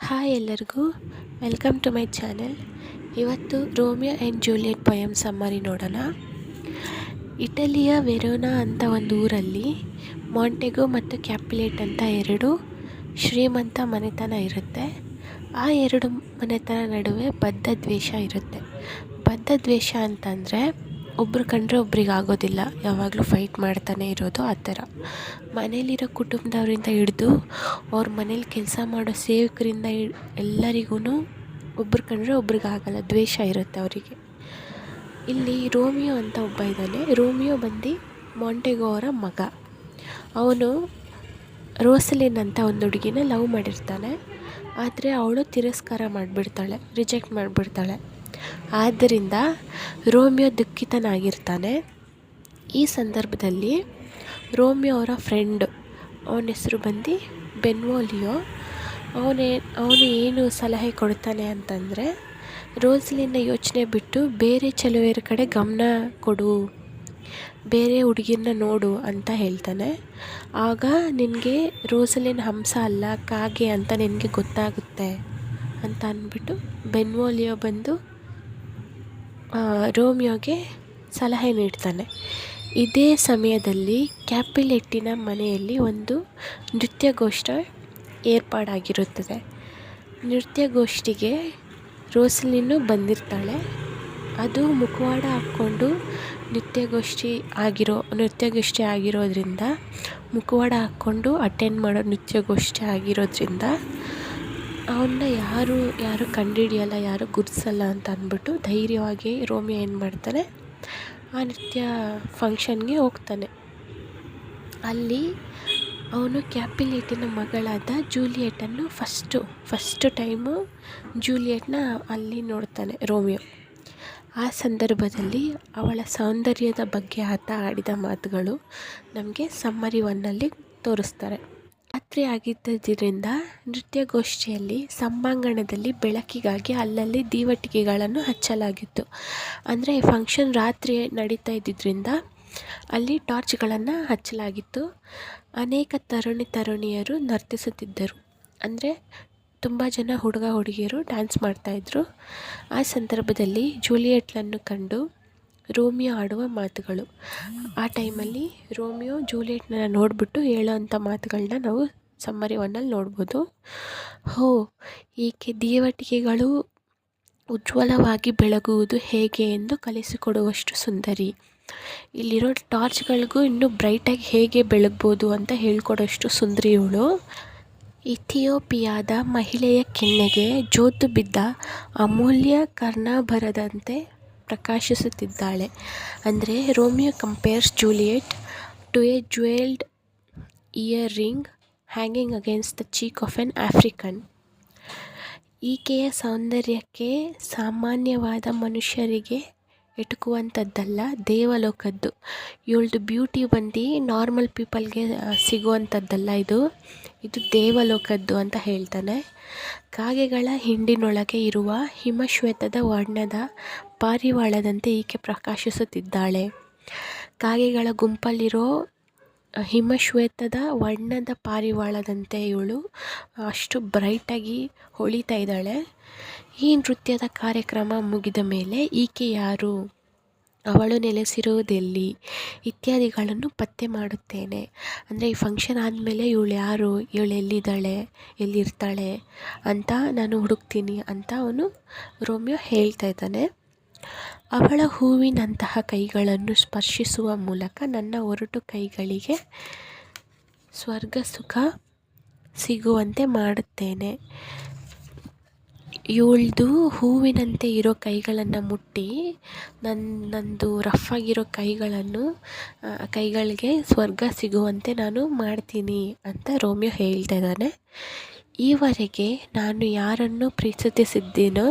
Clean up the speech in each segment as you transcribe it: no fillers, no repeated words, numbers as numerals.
Hi ಎಲ್ಲರಿಗೂ, welcome to my channel. ಇವತ್ತು Romeo and Juliet poem summary ನೋಡೋಣ. ಇಟಲಿಯ ವೆರೋನಾ ಅಂತ ಒಂದು ಊರಲ್ಲಿ ಮಾಂಟೆಗೊ ಮತ್ತು ಕ್ಯಾಪುಲೆಟ್ ಅಂತ ಎರಡು ಶ್ರೀಮಂತ ಮನೆತನ ಇರುತ್ತೆ. ಆ ಎರಡು ಮನೆತನ ನಡುವೆ ಬದ್ಧ ದ್ವೇಷ ಇರುತ್ತೆ. ಬದ್ಧ ದ್ವೇಷ ಅಂತಂದರೆ ಒಬ್ರು ಕಂಡ್ರೆ ಒಬ್ರಿಗೆ ಆಗೋದಿಲ್ಲ, ಯಾವಾಗಲೂ ಫೈಟ್ ಮಾಡ್ತಾನೆ ಇರೋದು. ಆ ಥರ ಮನೇಲಿರೋ ಕುಟುಂಬದವರಿಂದ ಹಿಡಿದು ಅವ್ರ ಮನೇಲಿ ಕೆಲಸ ಮಾಡೋ ಸೇವಕರಿಂದ ಎಲ್ಲರಿಗೂ ಒಬ್ರು ಕಂಡ್ರೆ ಒಬ್ರಿಗೆ ಆಗಲ್ಲ, ದ್ವೇಷ ಇರುತ್ತೆ ಅವರಿಗೆ. ಇಲ್ಲಿ ರೋಮಿಯೋ ಅಂತ ಒಬ್ಬ ಇದ್ದಾನೆ. ರೋಮಿಯೋ ಬಂದು ಮಾಂಟೆಗೊ ಅವರ ಮಗ. ಅವನು ರೋಸಲಿನ್ ಅಂತ ಒಂದು ಹುಡುಗಿನ ಲವ್ ಮಾಡಿರ್ತಾನೆ. ಆದರೆ ಅವಳು ತಿರಸ್ಕಾರ ಮಾಡಿಬಿಡ್ತಾಳೆ, ರಿಜೆಕ್ಟ್ ಮಾಡಿಬಿಡ್ತಾಳೆ. ಆದ್ದರಿಂದ ರೋಮಿಯೋ ದುಃಖಿತನಾಗಿರ್ತಾನೆ. ಈ ಸಂದರ್ಭದಲ್ಲಿ ರೋಮಿಯೋ ಅವರ ಫ್ರೆಂಡು, ಅವನ ಹೆಸರು ಬಂದು ಬೆನ್ವೋಲಿಯೋ, ಅವನು ಏನು ಸಲಹೆ ಕೊಡ್ತಾನೆ ಅಂತಂದರೆ, ರೋಸಲಿನ್ನ ಯೋಚನೆ ಬಿಟ್ಟು ಬೇರೆ ಚೆಲುವೆಯರ ಕಡೆ ಗಮನ ಕೊಡು, ಬೇರೆ ಹುಡುಗಿನ ನೋಡು ಅಂತ ಹೇಳ್ತಾನೆ. ಆಗ ನಿನಗೆ ರೋಸಲಿನ್ ಹಂಸ ಅಲ್ಲ, ಕಾಗೆ ಅಂತ ನಿನಗೆ ಗೊತ್ತಾಗುತ್ತೆ ಅಂತ ಅಂದ್ಬಿಟ್ಟು ಬೆನ್ವೋಲಿಯೋ ಬಂದು ರೋಮಿಯೋಗೆ ಸಲಹೆ ನೀಡ್ತಾನೆ. ಇದೇ ಸಮಯದಲ್ಲಿ ಕ್ಯಾಪುಲೆಟ್ಟಿನ ಮನೆಯಲ್ಲಿ ಒಂದು ನೃತ್ಯಗೋಷ್ಠಿ ಏರ್ಪಾಡಾಗಿರುತ್ತದೆ. ನೃತ್ಯಗೋಷ್ಠಿಗೆ ರೋಸಲಿನ್ನು ಬಂದಿರ್ತಾಳೆ. ಅದು ಮುಖವಾಡ ಹಾಕ್ಕೊಂಡು ನೃತ್ಯಗೋಷ್ಠಿ ಆಗಿರೋದ್ರಿಂದ, ಮುಖವಾಡ ಹಾಕ್ಕೊಂಡು ಅಟೆಂಡ್ ಮಾಡೋ ನೃತ್ಯಗೋಷ್ಠಿ ಆಗಿರೋದ್ರಿಂದ ಅವನ್ನ ಯಾರು ಕಂಡುಹಿಡಿಯಲ್ಲ, ಯಾರು ಗುರ್ತಿಸಲ್ಲ ಅಂತ ಅಂದ್ಬಿಟ್ಟು ಧೈರ್ಯವಾಗಿ ರೋಮಿಯೋ ಏನು ಮಾಡ್ತಾನೆ, ಆ ನೃತ್ಯ ಫಂಕ್ಷನ್ಗೆ ಹೋಗ್ತಾನೆ. ಅಲ್ಲಿ ಅವನು ಕ್ಯಾಪುಲೆಟ್ಟಿನ ಮಗಳಾದ ಜೂಲಿಯೆಟನ್ನು ಫಸ್ಟು ಟೈಮು ಜೂಲಿಯೆಟ್ನ ಅಲ್ಲಿ ನೋಡ್ತಾನೆ ರೋಮಿಯೋ. ಆ ಸಂದರ್ಭದಲ್ಲಿ ಅವಳ ಸೌಂದರ್ಯದ ಬಗ್ಗೆ ಆತ ಆಡಿದ ಮಾತುಗಳು ನಮಗೆ ಸಮ್ಮರಿ 1ನಲ್ಲಿ ತೋರಿಸ್ತಾರೆ. ರಾತ್ರಿ ಆಗಿದ್ದರಿಂದ ನೃತ್ಯಗೋಷ್ಠಿಯಲ್ಲಿ ಸಭಾಂಗಣದಲ್ಲಿ ಬೆಳಕಿಗಾಗಿ ಅಲ್ಲಲ್ಲಿ ದೀವಟಿಕೆಗಳನ್ನು ಹಚ್ಚಲಾಗಿತ್ತು. ಅಂದರೆ ಫಂಕ್ಷನ್ ರಾತ್ರಿ ನಡೀತಾ ಇದ್ದಿದ್ದರಿಂದ ಅಲ್ಲಿ ಟಾರ್ಚ್ಗಳನ್ನು ಹಚ್ಚಲಾಗಿತ್ತು. ಅನೇಕ ತರುಣಿಯರು ನರ್ತಿಸುತ್ತಿದ್ದರು. ಅಂದರೆ ತುಂಬ ಜನ ಹುಡುಗಿಯರು ಡ್ಯಾನ್ಸ್ ಮಾಡ್ತಾಯಿದ್ರು. ಆ ಸಂದರ್ಭದಲ್ಲಿ ಜೂಲಿಯೆಟ್ಳನ್ನು ಕಂಡು ರೋಮಿಯೋ ಆಡುವ ಮಾತುಗಳು, ಆ ಟೈಮಲ್ಲಿ ರೋಮಿಯೋ ಜೂಲಿಯೆಟ್ನ ನೋಡಿಬಿಟ್ಟು ಹೇಳೋವಂಥ ಮಾತುಗಳನ್ನ ನಾವು ಸಮ್ಮರಿ 1ನಲ್ಲಿ ನೋಡ್ಬೋದು. ಈಕೆ ದೀವಟಿಕೆಗಳು ಉಜ್ವಲವಾಗಿ ಬೆಳಗುವುದು ಹೇಗೆ ಎಂದು ಕಲಿಸಿಕೊಡುವಷ್ಟು ಸುಂದರಿ. ಇಲ್ಲಿರೋ ಟಾರ್ಚ್ಗಳಿಗೂ ಇನ್ನೂ ಬ್ರೈಟಾಗಿ ಹೇಗೆ ಬೆಳಗ್ಬೋದು ಅಂತ ಹೇಳ್ಕೊಡೋಷ್ಟು ಸುಂದರಿ ಇವಳು. ಇಥಿಯೋಪಿಯಾದ ಮಹಿಳೆಯ ಕೆನ್ನೆಗೆ ಜೋತು ಬಿದ್ದ ಅಮೂಲ್ಯ ಕರ್ಣಾಭರಣದಂತೆ ಪ್ರಕಾಶಿಸುತ್ತಿದ್ದಾಳೆ. ಅಂದರೆ Romeo compares Juliet to a jewelled ear ring hanging against the cheek of an African. ಈಕೆಯ ಸೌಂದರ್ಯಕ್ಕೆ ಸಾಮಾನ್ಯವಾದ ಮನುಷ್ಯರಿಗೆ ಎಟುಕುವಂಥದ್ದಲ್ಲ, ದೇವಲೋಕದ್ದು. ಇವಳದು ಬ್ಯೂಟಿ ಬಂದು ನಾರ್ಮಲ್ ಪೀಪಲ್ಗೆ ಸಿಗುವಂಥದ್ದಲ್ಲ, ಇದು ದೇವಲೋಕದ್ದು ಅಂತ ಹೇಳ್ತಾನೆ. ಕಾಗೆಗಳ ಹಿಂಡಿನೊಳಗೆ ಇರುವ ಹಿಮಶ್ವೇತದ ವರ್ಣದ ಪಾರಿವಾಳದಂತೆ ಈಕೆ ಪ್ರಕಾಶಿಸುತ್ತಿದ್ದಾಳೆ. ಕಾಗೆಗಳ ಗುಂಪಲ್ಲಿರೋ ಹಿಮಶ್ವೇತದ ವರ್ಣದ ಪಾರಿವಾಳದಂತೆ ಇವಳು ಅಷ್ಟು ಬ್ರೈಟಾಗಿ ಹೊಳಿತಾ ಇದ್ದಾಳೆ. ಈ ನೃತ್ಯದ ಕಾರ್ಯಕ್ರಮ ಮುಗಿದ ಮೇಲೆ ಈಕೆ ಯಾರು, ಅವಳು ನೆಲೆಸಿರುವುದೆಲ್ಲಿ ಇತ್ಯಾದಿಗಳನ್ನು ಪತ್ತೆ ಮಾಡುತ್ತೇನೆ. ಅಂದರೆ ಈ ಫಂಕ್ಷನ್ ಆದಮೇಲೆ ಇವಳು ಯಾರು, ಇವಳು ಎಲ್ಲಿರ್ತಾಳೆ ಅಂತ ನಾನು ಹುಡುಕ್ತೀನಿ ಅಂತ ಅವನು ರೋಮಿಯೋ ಹೇಳ್ತಾ ಇದ್ದಾನೆ. ಅವಳ ಹೂವಿನಂತಹ ಕೈಗಳನ್ನು ಸ್ಪರ್ಶಿಸುವ ಮೂಲಕ ನನ್ನ ಒರಟು ಕೈಗಳಿಗೆ ಸ್ವರ್ಗ ಸುಖ ಸಿಗುವಂತೆ ಮಾಡುತ್ತೇನೆ. ಇವಳದು ಹೂವಿನಂತೆ ಇರೋ ಕೈಗಳನ್ನು ಮುಟ್ಟಿ ನಂದು ರಫ್ ಆಗಿರೋ ಕೈಗಳಿಗೆ ಸ್ವರ್ಗ ಸಿಗುವಂತೆ ನಾನು ಮಾಡ್ತೀನಿ ಅಂತ ರೋಮಿಯೋ ಹೇಳ್ತಾ ಇದ್ದಾನೆ. ಈವರೆಗೆ ನಾನು ಯಾರನ್ನು ಪ್ರೀತಿಸಿದ್ದೀನೋ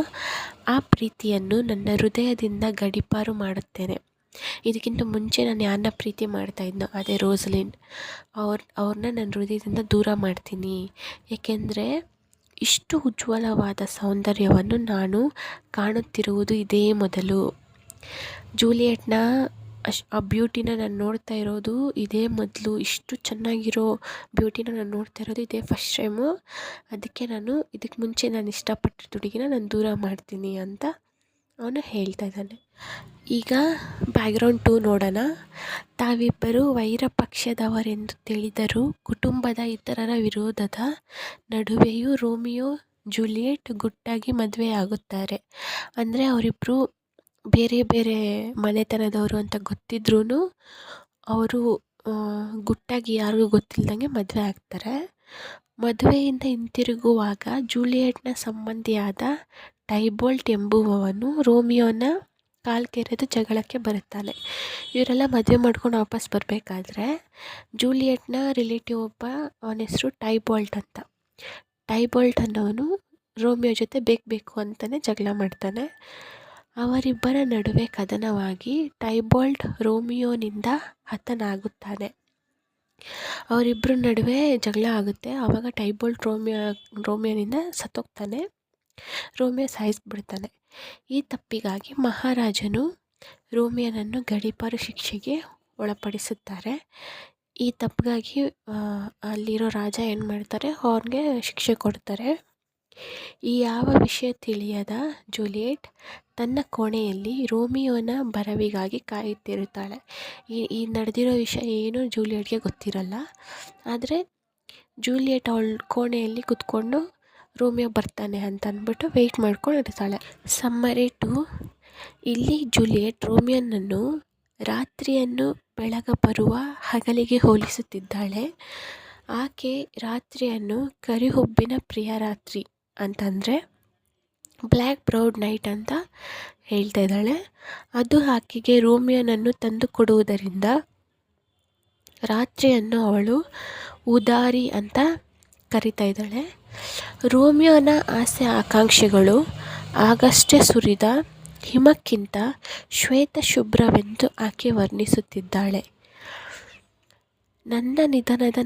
ಆ ಪ್ರೀತಿಯನ್ನು ನನ್ನ ಹೃದಯದಿಂದ ಗಡೀಪಾರು ಮಾಡುತ್ತೇನೆ. ಇದಕ್ಕಿಂತ ಮುಂಚೆ ನಾನು ಯಾರನ್ನ ಪ್ರೀತಿ ಮಾಡ್ತಾಯಿದ್ನೋ ಅದೇ ರೋಸಲಿನ್, ಅವ್ರನ್ನ ನನ್ನ ಹೃದಯದಿಂದ ದೂರ ಮಾಡ್ತೀನಿ. ಏಕೆಂದರೆ ಇಷ್ಟು ಉಜ್ವಲವಾದ ಸೌಂದರ್ಯವನ್ನು ನಾನು ಕಾಣುತ್ತಿರುವುದು ಇದೇ ಮೊದಲು. ಜೂಲಿಯೆಟ್ನ ಆ ಬ್ಯೂಟಿನ ನಾನು ನೋಡ್ತಾ ಇರೋದು ಇದೇ ಮೊದಲು, ಇಷ್ಟು ಚೆನ್ನಾಗಿರೋ ಬ್ಯೂಟಿನ ನಾನು ನೋಡ್ತಾ ಇರೋದು ಇದೇ ಫಸ್ಟ್ ಟೈಮು. ಅದಕ್ಕೆ ಇದಕ್ಕೆ ಮುಂಚೆ ನಾನು ಇಷ್ಟಪಟ್ಟಿದ್ದ ಹುಡುಗಿನ ನಾನು ದೂರ ಮಾಡ್ತೀನಿ ಅಂತ ಅವನು ಹೇಳ್ತಾ ಇದ್ದಾನೆ. ಈಗ ಬ್ಯಾಕ್ಗ್ರೌಂಡ್ 2 ನೋಡೋಣ. ತಾವಿಬ್ಬರು ವೈರ ಪಕ್ಷದವರೆಂದು ತಿಳಿದರೂ ಕುಟುಂಬದ ಇತರರ ವಿರೋಧದ ನಡುವೆಯೂ ರೋಮಿಯೋ ಜೂಲಿಯೆಟ್ ಗುಟ್ಟಾಗಿ ಮದುವೆಯಾಗುತ್ತಾರೆ. ಅಂದರೆ ಅವರಿಬ್ಬರು ಬೇರೆ ಬೇರೆ ಮನೆತನದವರು ಅಂತ ಗೊತ್ತಿದ್ರೂ ಅವರು ಗುಟ್ಟಾಗಿ ಯಾರಿಗೂ ಗೊತ್ತಿಲ್ಲದಂಗೆ ಮದುವೆ ಆಗ್ತಾರೆ. ಮದುವೆಯಿಂದ ಹಿಂತಿರುಗುವಾಗ ಜೂಲಿಯೆಟ್ನ ಸಂಬಂಧಿಯಾದ ಟೈಬೋಲ್ಟ್ ಎಂಬುವವನು ರೋಮಿಯೋನ ಕಾಲು ಕೆರೆದು ಜಗಳಕ್ಕೆ ಬರುತ್ತಾನೆ. ಇವರೆಲ್ಲ ಮದುವೆ ಮಾಡ್ಕೊಂಡು ವಾಪಸ್ ಬರಬೇಕಾದ್ರೆ ಜೂಲಿಯೆಟ್ನ ರಿಲೇಟಿವ್ ಒಬ್ಬ, ಅವನ ಹೆಸರು ಟೈಬೋಲ್ಟ್ ಅಂತ. ಟೈಬೋಲ್ಟ್ ಅನ್ನೋನು ರೋಮಿಯೋ ಜೊತೆ ಬೇಕು ಅಂತಲೇ ಜಗಳ ಮಾಡ್ತಾನೆ. ಅವರಿಬ್ಬರ ನಡುವೆ ಕದನವಾಗಿ ಟೈಬೋಲ್ಟ್ ರೋಮಿಯೋನಿಂದ ಹತನಾಗುತ್ತಾನೆ. ಅವರಿಬ್ಬರ ನಡುವೆ ಜಗಳ ಆಗುತ್ತೆ. ಆವಾಗ ಟೈಬೋಲ್ಟ್ ರೋಮಿಯೋನಿಂದ ಸತ್ತೋಗ್ತಾನೆ. ರೋಮಿಯೋ ಸಾಯಿಸಿಬಿಡ್ತಾನೆ. ಈ ತಪ್ಪಿಗಾಗಿ ಮಹಾರಾಜನು ರೋಮಿಯೋನನ್ನು ಗಡೀಪಾರು ಶಿಕ್ಷೆಗೆ ಒಳಪಡಿಸುತ್ತಾರೆ. ಈ ತಪ್ಪಿಗಾಗಿ ಅಲ್ಲಿರೋ ರಾಜ ಏನು ಮಾಡ್ತಾರೆ, ಅವನಿಗೆ ಶಿಕ್ಷೆ ಕೊಡ್ತಾರೆ. ಈ ಯಾವ ವಿಷಯ ತಿಳಿಯದ ಜೂಲಿಯೆಟ್ ತನ್ನ ಕೋಣೆಯಲ್ಲಿ ರೋಮಿಯೋನ ಬರವಿಗಾಗಿ ಕಾಯುತ್ತಿರುತ್ತಾಳೆ. ಈ ನಡೆದಿರೋ ವಿಷಯ ಏನು ಜೂಲಿಯೆಟ್ಗೆ ಗೊತ್ತಿರಲ್ಲ. ಆದರೆ ಜೂಲಿಯೆಟ್ ಅವಳ ಕೋಣೆಯಲ್ಲಿ ಕೂತ್ಕೊಂಡು ರೋಮಿಯೋ ಬರ್ತಾನೆ ಅಂತ ಅಂದ್ಬಿಟ್ಟು ವೆಯ್ಟ್ ಮಾಡ್ಕೊಂಡು ಇರ್ತಾಳೆ. ಸಮ್ಮರಿ 2. ಇಲ್ಲಿ ಜೂಲಿಯೆಟ್ ರೋಮಿಯೋನನ್ನು ರಾತ್ರಿಯನ್ನು ಬರುವ ಹಗಲಿಗೆ ಹೋಲಿಸುತ್ತಿದ್ದಾಳೆ. ಆಕೆ ರಾತ್ರಿಯನ್ನು ಕರಿಹುಬ್ಬಿನ ಪ್ರಿಯ ರಾತ್ರಿ ಅಂತಂದರೆ ಬ್ಲ್ಯಾಕ್ ಬ್ರೌಡ್ ನೈಟ್ ಅಂತ ಹೇಳ್ತಾ ಇದ್ದಾಳೆ. ಅದು ಆಕೆಗೆ ರೋಮಿಯೋನನ್ನು ತಂದು ಕೊಡುವುದರಿಂದ ರಾತ್ರಿಯನ್ನು ಅವಳು ಉದಾರಿ ಅಂತ ಕರಿತಾ ಇದ್ದಾಳೆ. ರೋಮಿಯೋನ ಆಸೆ ಆಕಾಂಕ್ಷೆಗಳು ಆಗಷ್ಟೇ ಸುರಿದ ಹಿಮಕ್ಕಿಂತ ಶ್ವೇತ ಶುಭ್ರವೆಂದು ಆಕೆ ವರ್ಣಿಸುತ್ತಿದ್ದಾಳೆ. ನನ್ನ ನಿಧನದ